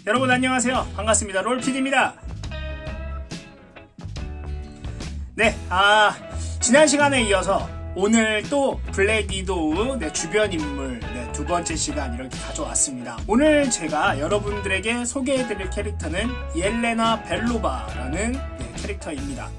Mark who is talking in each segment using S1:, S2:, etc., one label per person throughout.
S1: 여러분 안녕하세요. 반갑습니다. 롤PD입니다. 네, 지난 시간에 이어서 오늘 또 블랙 위도우 주변 인물 두 번째 시간 이렇게 가져왔습니다. 오늘 제가 여러분들에게 소개해드릴 캐릭터는 옐레나 벨로바라는 캐릭터입니다.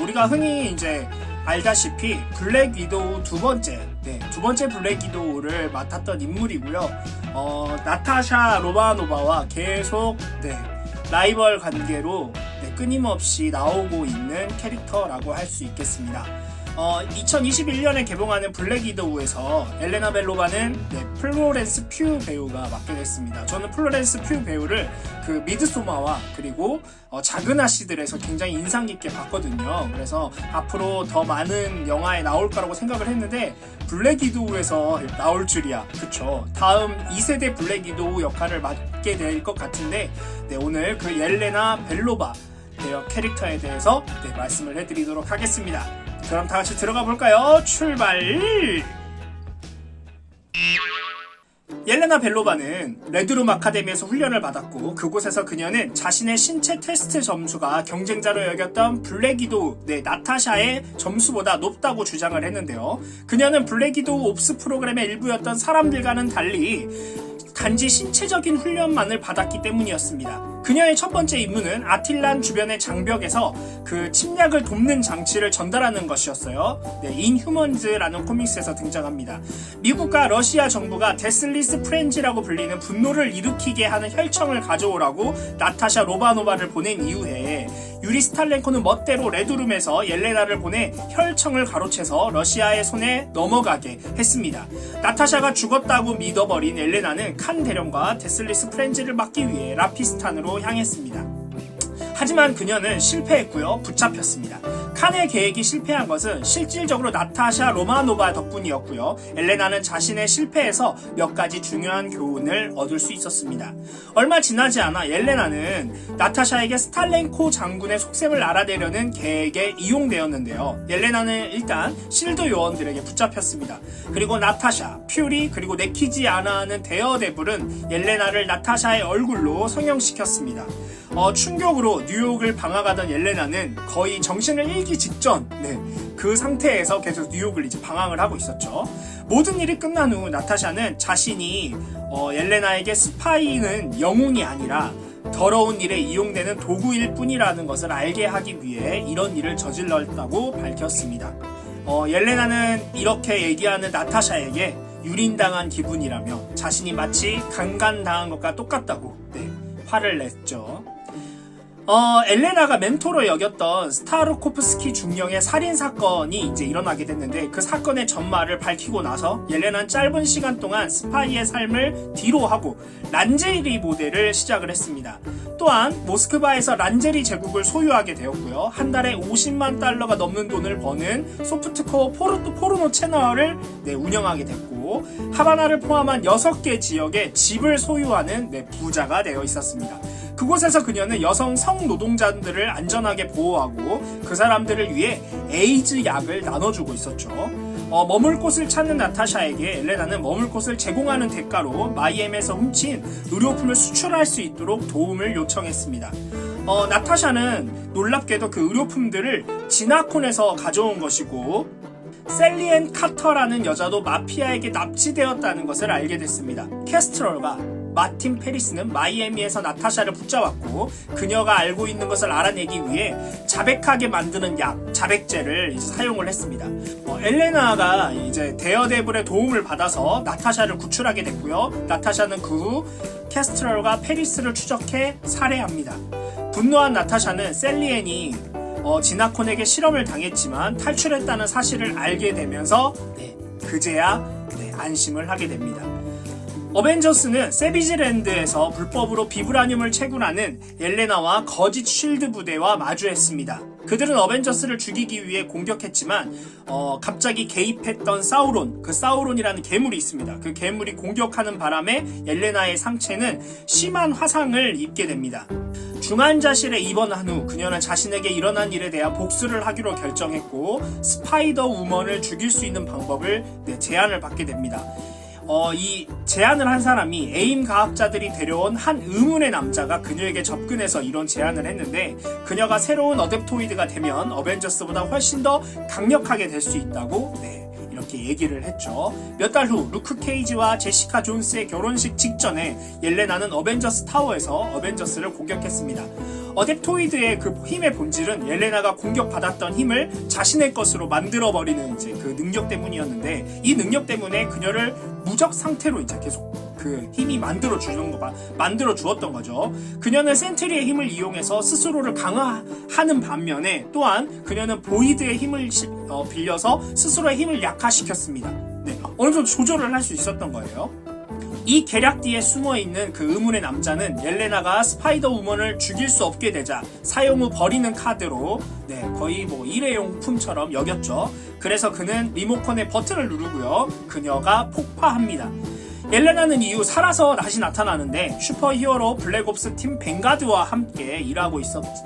S1: 우리가 흔히 이제 알다시피 블랙 위도우 두 번째 블랙 위도우를 맡았던 인물이고요. 나타샤 로마노바와 계속 라이벌 관계로 끊임없이 나오고 있는 캐릭터라고 할 수 있겠습니다. 2021년에 개봉하는 블랙 위도우에서 옐레나 벨로바는 플로렌스 퓨 배우가 맡게 됐습니다. 저는 플로렌스 퓨 배우를 그 미드소마와 그리고 작은 아씨들에서 굉장히 인상 깊게 봤거든요. 그래서 앞으로 더 많은 영화에 나올 거라고 생각을 했는데 블랙 위도우에서 나올 줄이야. 그쵸? 다음 2세대 블랙 위도우 역할을 맡게 될 것 같은데 오늘 그 옐레나 벨로바 캐릭터에 대해서 말씀을 해드리도록 하겠습니다. 그럼 다같이 들어가 볼까요? 출발! 옐레나 벨로바는 레드룸 아카데미에서 훈련을 받았고 그곳에서 그녀는 자신의 신체 테스트 점수가 경쟁자로 여겼던 블랙 위도우 나타샤의 점수보다 높다고 주장을 했는데요. 그녀는 블랙 위도우 옵스 프로그램의 일부였던 사람들과는 달리 단지 신체적인 훈련만을 받았기 때문이었습니다. 그녀의 첫 번째 임무는 아틸란 주변의 장벽에서 그 침략을 돕는 장치를 전달하는 것이었어요. 인휴먼즈라는 코믹스에서 등장합니다. 미국과 러시아 정부가 데슬리스 프렌지라고 불리는 분노를 일으키게 하는 혈청을 가져오라고 나타샤 로마노바를 보낸 이후에 유리 스탈렌코는 멋대로 레드룸에서 옐레나를 보내 혈청을 가로채서 러시아의 손에 넘어가게 했습니다. 나타샤가 죽었다고 믿어버린 옐레나는 칸 대령과 데슬리스 프렌지를 막기 위해 라피스탄으로 향했습니다. 하지만 그녀는 실패했고요. 붙잡혔습니다. 칸의 계획이 실패한 것은 실질적으로 나타샤 로마노바 덕분이었고요. 옐레나는 자신의 실패에서 몇 가지 중요한 교훈을 얻을 수 있었습니다. 얼마 지나지 않아 옐레나는 나타샤에게 스탈렌코 장군의 속셈을 알아내려는 계획에 이용되었는데요. 옐레나는 일단 실드 요원들에게 붙잡혔습니다. 그리고 나타샤, 퓨리, 그리고 내키지 아나하는 대여대불은 옐레나를 나타샤의 얼굴로 성형시켰습니다. 충격으로 뉴욕을 방황하던 옐레나는 거의 정신을 잃기 직전 그 상태에서 계속 뉴욕을 이제 방황을 하고 있었죠. 모든 일이 끝난 후 나타샤는 자신이 옐레나에게 스파이는 영웅이 아니라 더러운 일에 이용되는 도구일 뿐이라는 것을 알게 하기 위해 이런 일을 저질렀다고 밝혔습니다. 옐레나는 이렇게 얘기하는 나타샤에게 유린당한 기분이라며 자신이 마치 강간당한 것과 똑같다고 화를 냈죠. 엘레나가 멘토로 여겼던 스타르코프스키 중령의 살인사건이 이제 일어나게 됐는데 그 사건의 전말을 밝히고 나서 옐레나는 짧은 시간 동안 스파이의 삶을 뒤로 하고 란제리 모델을 시작을 했습니다. 또한 모스크바에서 란제리 제국을 소유하게 되었고요. 한 달에 $50만 넘는 돈을 버는 소프트코어 포르노 채널을 운영하게 됐고 하바나를 포함한 6개 지역에 집을 소유하는 부자가 되어 있었습니다. 그곳에서 그녀는 여성 성노동자들을 안전하게 보호하고 그 사람들을 위해 에이즈 약을 나눠주고 있었죠. 머물 곳을 찾는 나타샤에게 엘레나는 머물 곳을 제공하는 대가로 마이애미에서 훔친 의료품을 수출할 수 있도록 도움을 요청했습니다. 나타샤는 놀랍게도 그 의료품들을 지나콘에서 가져온 것이고 셀리앤 카터라는 여자도 마피아에게 납치되었다는 것을 알게 됐습니다. 캐스트럴과 마틴 페리스는 마이애미에서 나타샤를 붙잡았고 그녀가 알고 있는 것을 알아내기 위해 자백하게 만드는 약, 자백제를 이제 사용을 했습니다. 엘레나가 이제 대여대불의 도움을 받아서 나타샤를 구출하게 됐고요. 나타샤는 그 후 캐스트럴과 페리스를 추적해 살해합니다. 분노한 나타샤는 셀리엔이 지나콘에게 실험을 당했지만 탈출했다는 사실을 알게 되면서 그제야 안심을 하게 됩니다. 어벤져스는 세비지랜드에서 불법으로 비브라늄을 채굴하는 옐레나와 거짓 쉴드 부대와 마주했습니다. 그들은 어벤져스를 죽이기 위해 공격했지만 갑자기 개입했던 사우론, 그 사우론이라는 괴물이 있습니다. 그 괴물이 공격하는 바람에 옐레나의 상체는 심한 화상을 입게 됩니다. 중환자실에 입원한 후 그녀는 자신에게 일어난 일에 대한 복수를 하기로 결정했고 스파이더 우먼을 죽일 수 있는 방법을 제안을 받게 됩니다. 이 제안을 한 사람이 에임 과학자들이 데려온 한 의문의 남자가 그녀에게 접근해서 이런 제안을 했는데, 그녀가 새로운 어댑토이드가 되면 어벤져스보다 훨씬 더 강력하게 될 수 있다고 이렇게 얘기를 했죠. 몇 달 후 루크 케이지와 제시카 존스의 결혼식 직전에 옐레나는 어벤져스 타워에서 어벤져스를 공격했습니다. 어댑토이드의 그 힘의 본질은 옐레나가 공격받았던 힘을 자신의 것으로 만들어버리는 이제 그 능력 때문이었는데, 이 능력 때문에 그녀를 무적 상태로 이제 계속 그 힘이 만들어 주었던 거죠. 그녀는 센트리의 힘을 이용해서 스스로를 강화하는 반면에, 또한 그녀는 보이드의 힘을 빌려서 스스로의 힘을 약화시켰습니다. 어느 정도 조절을 할 수 있었던 거예요. 이 계략 뒤에 숨어있는 그 의문의 남자는 옐레나가 스파이더 우먼을 죽일 수 없게 되자 사용 후 버리는 카드로 거의 일회용품처럼 여겼죠. 그래서 그는 리모컨의 버튼을 누르고요. 그녀가 폭파합니다. 옐레나는 이후 살아서 다시 나타나는데, 슈퍼히어로 블랙옵스 팀 벵가드와 함께 일하고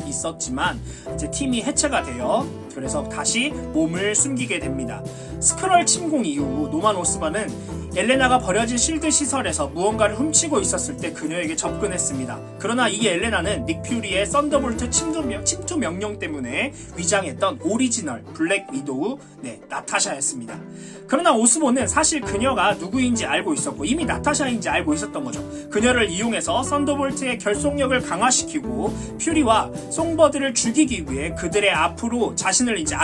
S1: 있었지만 이제 팀이 해체가 돼요. 그래서 다시 몸을 숨기게 됩니다. 스크럴 침공 이후 노만 오스반은 옐레나가 버려진 실드 시설에서 무언가를 훔치고 있었을 때 그녀에게 접근했습니다. 그러나 이 옐레나는 닉 퓨리의 썬더볼트 침투 명령 때문에 위장했던 오리지널 블랙 위도우 나타샤였습니다. 그러나 오스본은 사실 그녀가 누구인지 알고 있었고 이미 나타샤인지 알고 있었던 거죠. 그녀를 이용해서 썬더볼트의 결속력을 강화시키고 퓨리와 송버드를 죽이기 위해 그들의 앞으로 자신을 이제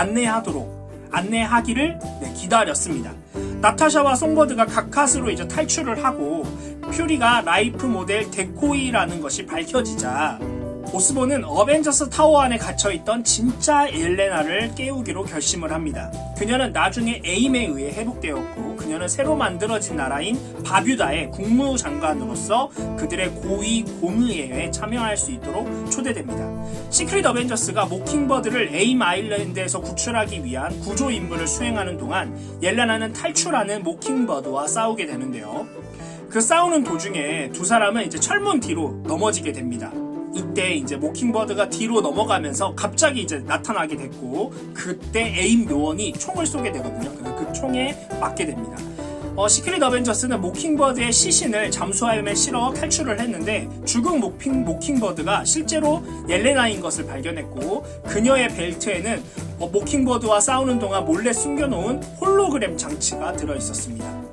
S1: 안내하기를 기다렸습니다. 나타샤와 송버드가 가카스로 이제 탈출을 하고 퓨리가 라이프 모델 데코이라는 것이 밝혀지자 오스본은 어벤져스 타워 안에 갇혀있던 진짜 옐레나를 깨우기로 결심을 합니다. 그녀는 나중에 에임에 의해 회복되었고, 그녀는 새로 만들어진 나라인 바뷰다의 국무장관으로서 그들의 고위 공의회에 참여할 수 있도록 초대됩니다. 시크릿 어벤져스가 모킹버드를 에임 아일랜드에서 구출하기 위한 구조 임무를 수행하는 동안 옐레나는 탈출하는 모킹버드와 싸우게 되는데요. 그 싸우는 도중에 두 사람은 이제 철문 뒤로 넘어지게 됩니다. 이때 이제 모킹버드가 뒤로 넘어가면서 갑자기 이제 나타나게 됐고, 그때 에임 요원이 총을 쏘게 되거든요. 그 총에 맞게 됩니다. 시크릿 어벤져스는 모킹버드의 시신을 잠수함에 실어 탈출을 했는데, 죽은 모킹버드가 실제로 옐레나인 것을 발견했고, 그녀의 벨트에는 모킹버드와 싸우는 동안 몰래 숨겨놓은 홀로그램 장치가 들어있었습니다.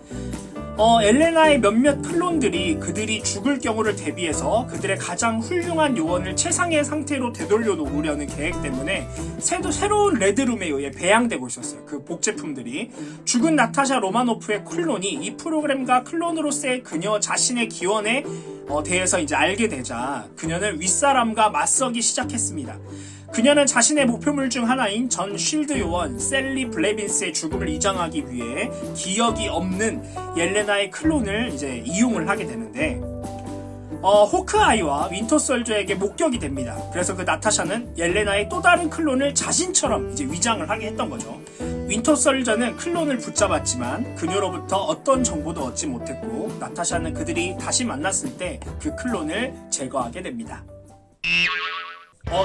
S1: 옐레나의 몇몇 클론들이 그들이 죽을 경우를 대비해서 그들의 가장 훌륭한 요원을 최상의 상태로 되돌려 놓으려는 계획 때문에 새로운 레드룸에 의해 배양되고 있었어요. 그 복제품들이. 죽은 나타샤 로마노프의 클론이 이 프로그램과 클론으로서의 그녀 자신의 기원에 대해서 이제 알게 되자 그녀는 윗사람과 맞서기 시작했습니다. 그녀는 자신의 목표물 중 하나인 전 쉴드 요원 셀리 블레빈스의 죽음을 이장하기 위해 기억이 없는 옐레나의 클론을 이제 이용을 하게 되는데, 호크아이와 윈터솔저에게 목격이 됩니다. 그래서 그 나타샤는 옐레나의 또 다른 클론을 자신처럼 이제 위장을 하게 했던 거죠. 윈터솔저는 클론을 붙잡았지만 그녀로부터 어떤 정보도 얻지 못했고, 나타샤는 그들이 다시 만났을 때 그 클론을 제거하게 됩니다.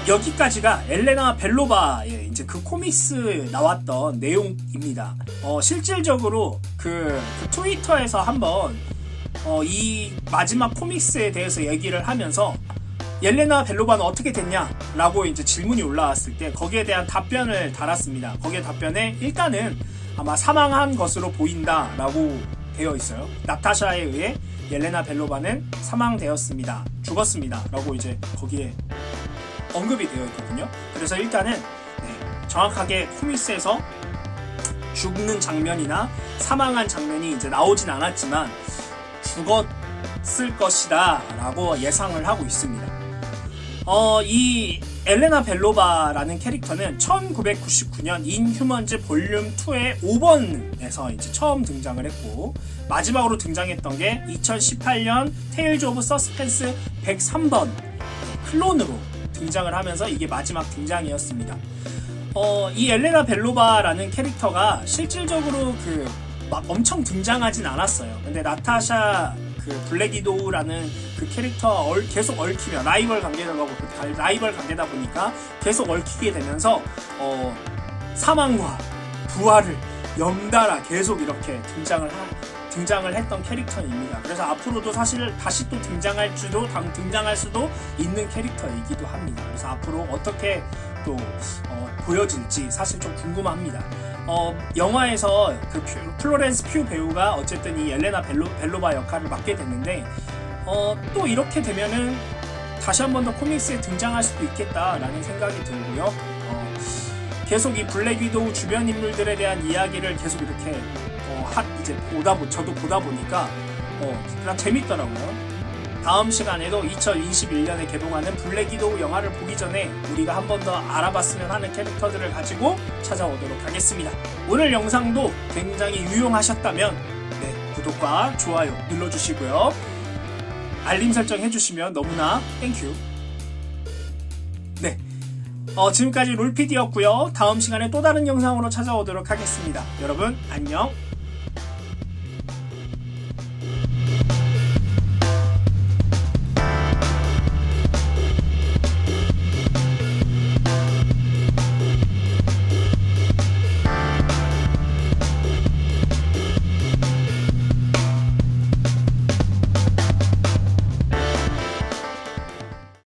S1: 여기까지가 엘레나 벨로바의 이제 그 코믹스 나왔던 내용입니다. 실질적으로 그 트위터에서 한번 이 마지막 코믹스에 대해서 얘기를 하면서 옐레나 벨로바는 어떻게 됐냐라고 이제 질문이 올라왔을 때 거기에 대한 답변을 달았습니다. 거기에 답변에 일단은 아마 사망한 것으로 보인다라고 되어 있어요. 나타샤에 의해 옐레나 벨로바는 사망되었습니다. 죽었습니다라고 이제 거기에 언급이 되어 있거든요. 그래서 일단은 정확하게 코믹스에서 죽는 장면이나 사망한 장면이 이제 나오진 않았지만 죽었을 것이다 라고 예상을 하고 있습니다. 이 엘레나 벨로바라는 캐릭터는 1999년 인휴먼즈 볼륨 2의 5번에서 이제 처음 등장을 했고, 마지막으로 등장했던 게 2018년 테일즈 오브 서스펜스 103번 클론으로 등장을 하면서 이게 마지막 등장이었습니다. 이 엘레나 벨로바라는 캐릭터가 실질적으로 막 엄청 등장하진 않았어요. 근데 나타샤 블랙 위도우라는 그 캐릭터와 계속 얽히며 라이벌 관계다 보니까 계속 얽히게 되면서 사망과 부활을 연달아 계속 이렇게 등장을 했던 캐릭터입니다. 그래서 앞으로도 사실 다시 또 등장할 수도 있는 캐릭터이기도 합니다. 그래서 앞으로 어떻게 또 보여질지 사실 좀 궁금합니다. 영화에서 그 플로렌스 퓨 배우가 어쨌든 이 엘레나 벨로바 역할을 맡게 됐는데 또 이렇게 되면은 다시 한 번 더 코믹스에 등장할 수도 있겠다라는 생각이 들고요. 계속 이 블랙 위도우 주변 인물들에 대한 이야기를 계속 이렇게 이제 저도 보다 보니까 그냥 재밌더라고요. 다음 시간에도 2021년에 개봉하는 블랙 위도우 영화를 보기 전에 우리가 한 번 더 알아봤으면 하는 캐릭터들을 가지고 찾아오도록 하겠습니다. 오늘 영상도 굉장히 유용하셨다면 구독과 좋아요 눌러주시고요. 알림 설정 해주시면 너무나 땡큐. 지금까지 롤피디였고요. 다음 시간에 또 다른 영상으로 찾아오도록 하겠습니다. 여러분 안녕.